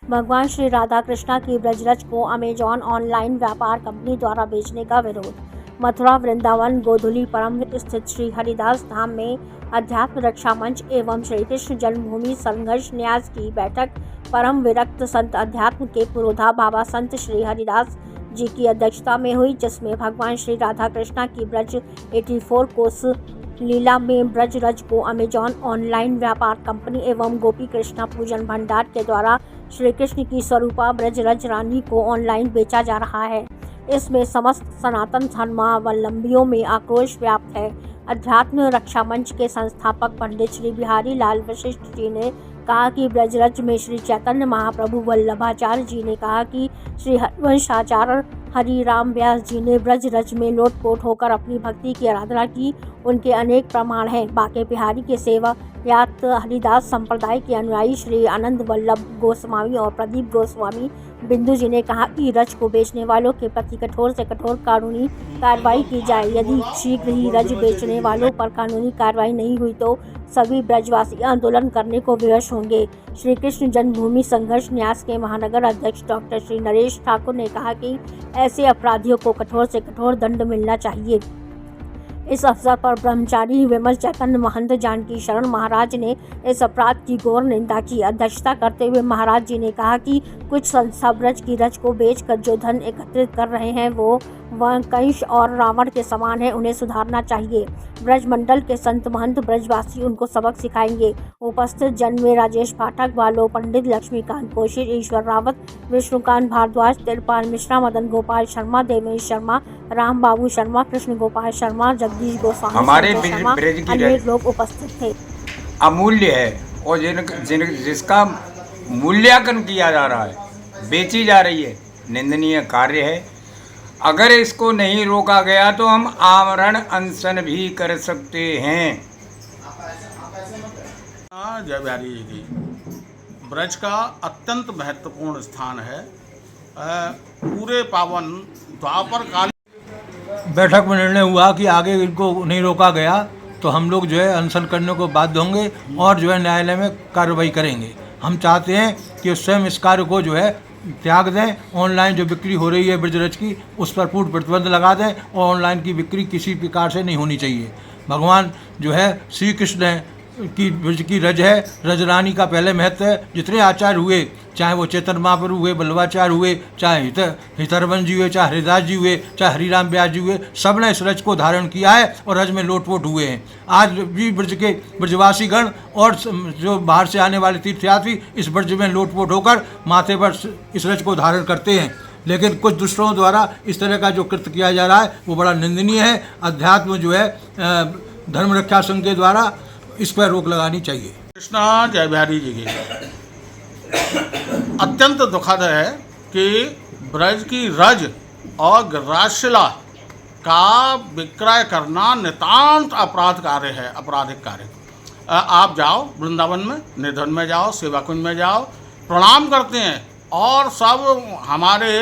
भगवान श्री राधा कृष्णा की ब्रजरज को अमेजॉन ऑनलाइन व्यापार कंपनी द्वारा बेचने का विरोध। मथुरा वृंदावन गोधुली परम स्थित श्री हरिदास धाम में अध्यात्म रक्षा मंच एवं श्री कृष्ण जन्मभूमि संघर्ष न्यास की बैठक परम विरक्त संत अध्यात्म के पुरोधा बाबा संत श्री हरिदास जी की अध्यक्षता में हुई, जिसमें भगवान श्री राधा कृष्णा की ब्रज 84 कोस लीला में ब्रजरज को अमेजॉन ऑनलाइन व्यापार कंपनी एवं गोपी कृष्णा पूजन भंडार के द्वारा श्री कृष्ण की स्वरूपा ब्रजरज रानी को ऑनलाइन बेचा जा रहा है। इसमें समस्त सनातन धर्मावलंबियों में आक्रोश व्याप्त है। अध्यात्म रक्षा मंच के संस्थापक पंडित श्री बिहारी लाल वशिष्ठ जी ने कहा कि ब्रजरज में श्री चैतन्य महाप्रभु वल्लभाचार्य जी ने कहा कि श्री हरिवंशाचार्य हरिराम व्यास जी ने ब्रजरज में लोटपोट होकर अपनी भक्ति की आराधना की। उनके अनेक प्रमाण हैं। बांके बिहारी के सेवा यात हरिदास संप्रदाय के अनुयायी श्री आनंद वल्लभ गोस्वामी और प्रदीप गोस्वामी बिंदु जी ने कहा कि रज को बेचने वालों के प्रति कठोर से कठोर कानूनी कार्रवाई की जाए। यदि शीघ्र ही रज बेचने वालों पर कानूनी कार्रवाई नहीं हुई तो सभी ब्रजवासी आंदोलन करने को विवश होंगे। श्री कृष्ण जन्मभूमि संघर्ष न्यास के महानगर अध्यक्ष डॉक्टर श्री नरेश ठाकुर ने कहा कि ऐसे अपराधियों को कठोर से कठोर दंड मिलना चाहिए। इस अवसर पर ब्रह्मचारी विमल चैतन्य महंत जानकी शरण महाराज ने इस अपराध की घोर निंदा की। अध्यक्षता करते हुए महाराज जी ने कहा कि कुछ संस्था ब्रज की रज को बेचकर जो धन एकत्रित कर रहे हैं वो कंस और रावण के समान है, उन्हें सुधारना चाहिए। ब्रज मंडल के संत महंत ब्रजवासी उनको सबक सिखाएंगे। उपस्थित जन में राजेश पाठक, बालो पंडित, लक्ष्मीकांत कोशिश, ईश्वर रावत, विष्णुकांत भारद्वाज, तिरपाल मिश्रा, मदन गोपाल शर्मा, देवेश शर्मा, राम बाबू शर्मा, कृष्ण गोपाल शर्मा, जगदीश गोस्वामी, हमारे अनेक लोग उपस्थित थे। अमूल्य है और जिसका मूल्यांकन किया जा रहा है, बेची जा रही है, निंदनीय कार्य है। अगर इसको नहीं रोका गया तो हम आमरण अनशन भी कर सकते हैं। जय बिहारी जी की ब्रज का अत्यंत महत्वपूर्ण स्थान है। पूरे पावन द्वापर काल बैठक में निर्णय हुआ कि आगे इनको नहीं रोका गया तो हम लोग जो है अनशन करने को बाध्य होंगे और जो है न्यायालय में कार्रवाई करेंगे। हम चाहते हैं कि स्वयं इस कार्य को जो है त्याग दें। ऑनलाइन जो बिक्री हो रही है ब्रजरज की, उस पर पूर्ण प्रतिबंध लगा दें और ऑनलाइन की बिक्री किसी प्रकार से नहीं होनी चाहिए। भगवान जो है श्री कृष्ण की ब्रज की रज है, रजरानी का पहले महत्व है। जितने आचार्य हुए, चाहे वो चैतन्य महाप्रभु हुए, वल्लभाचार्य हुए, चाहे हितरवन जी हुए, चाहे हरिदास जी हुए, चाहे हरिराम व्यास जी हुए, सब ने इस रज को धारण किया है और रज में लोटपोट हुए हैं। आज भी ब्रज के ब्रजवासी गण और जो बाहर से आने वाले तीर्थयात्री इस ब्रज में लोटपोट होकर माथे पर इस रज को धारण करते हैं, लेकिन कुछ दुष्टों द्वारा इस तरह का जो कृत्य किया जा रहा है वो बड़ा निंदनीय है। अध्यात्म जो है धर्म रक्षा संघ के द्वारा इस पर रोक लगानी चाहिए। कृष्णा जय बिहारी जी की अत्यंत दुखद है कि ब्रज की रज और गिरिराजशिला का विक्रय करना नितांत अपराध कार्य है, आपराधिक कार्य। आप जाओ वृंदावन में, निधन में जाओ, सेवा कुंज में जाओ, प्रणाम करते हैं और सब हमारे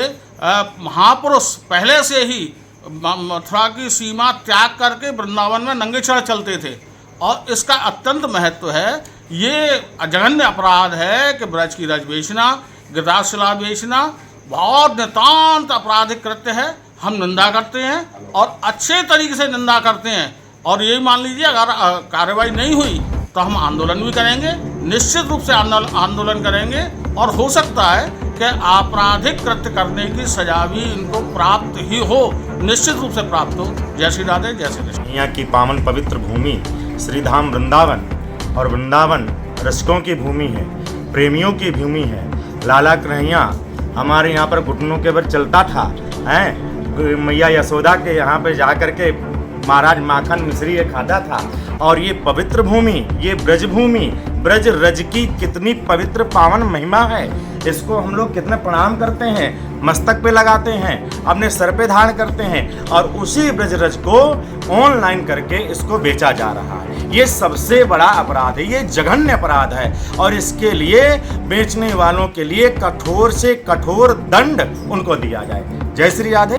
महापुरुष पहले से ही मथुरा की सीमा त्याग करके वृंदावन में नंगे चढ़ चलते थे और इसका अत्यंत महत्व है। ये जघन्य अपराध है कि ब्रज की रज बेचना, गिरिराजशिला बेचना बहुत नितांत आपराधिक कृत्य है। हम निंदा करते हैं और अच्छे तरीके से निंदा करते हैं और ये मान लीजिए अगर कार्रवाई नहीं हुई तो हम आंदोलन भी करेंगे, निश्चित रूप से आंदोलन करेंगे और हो सकता है कि आपराधिक कृत्य करने की सजा भी इनको प्राप्त ही हो, निश्चित रूप से प्राप्त हो। जय श्री राधे, जय श्री कृष्ण। यहाँ की पावन पवित्र भूमि श्रीधाम वृंदावन और वृंदावन रसिकों की भूमि है, प्रेमियों की भूमि है। लाला कन्हैया हमारे यहाँ पर घुटनों के बल चलता था, हैं मैया यशोदा के यहाँ पर जा कर के महाराज माखन मिश्री ये खाता था। और ये पवित्र भूमि, ये ब्रज भूमि, ब्रज रज की कितनी पवित्र पावन महिमा है। इसको हम लोग कितने प्रणाम करते हैं, मस्तक पे लगाते हैं, अपने सर पे धारण करते हैं और उसी ब्रज रज को ऑनलाइन करके इसको बेचा जा रहा है। ये सबसे बड़ा अपराध है, ये जघन्य अपराध है और इसके लिए बेचने वालों के लिए कठोर से कठोर दंड उनको दिया जाए। जय श्री राधे।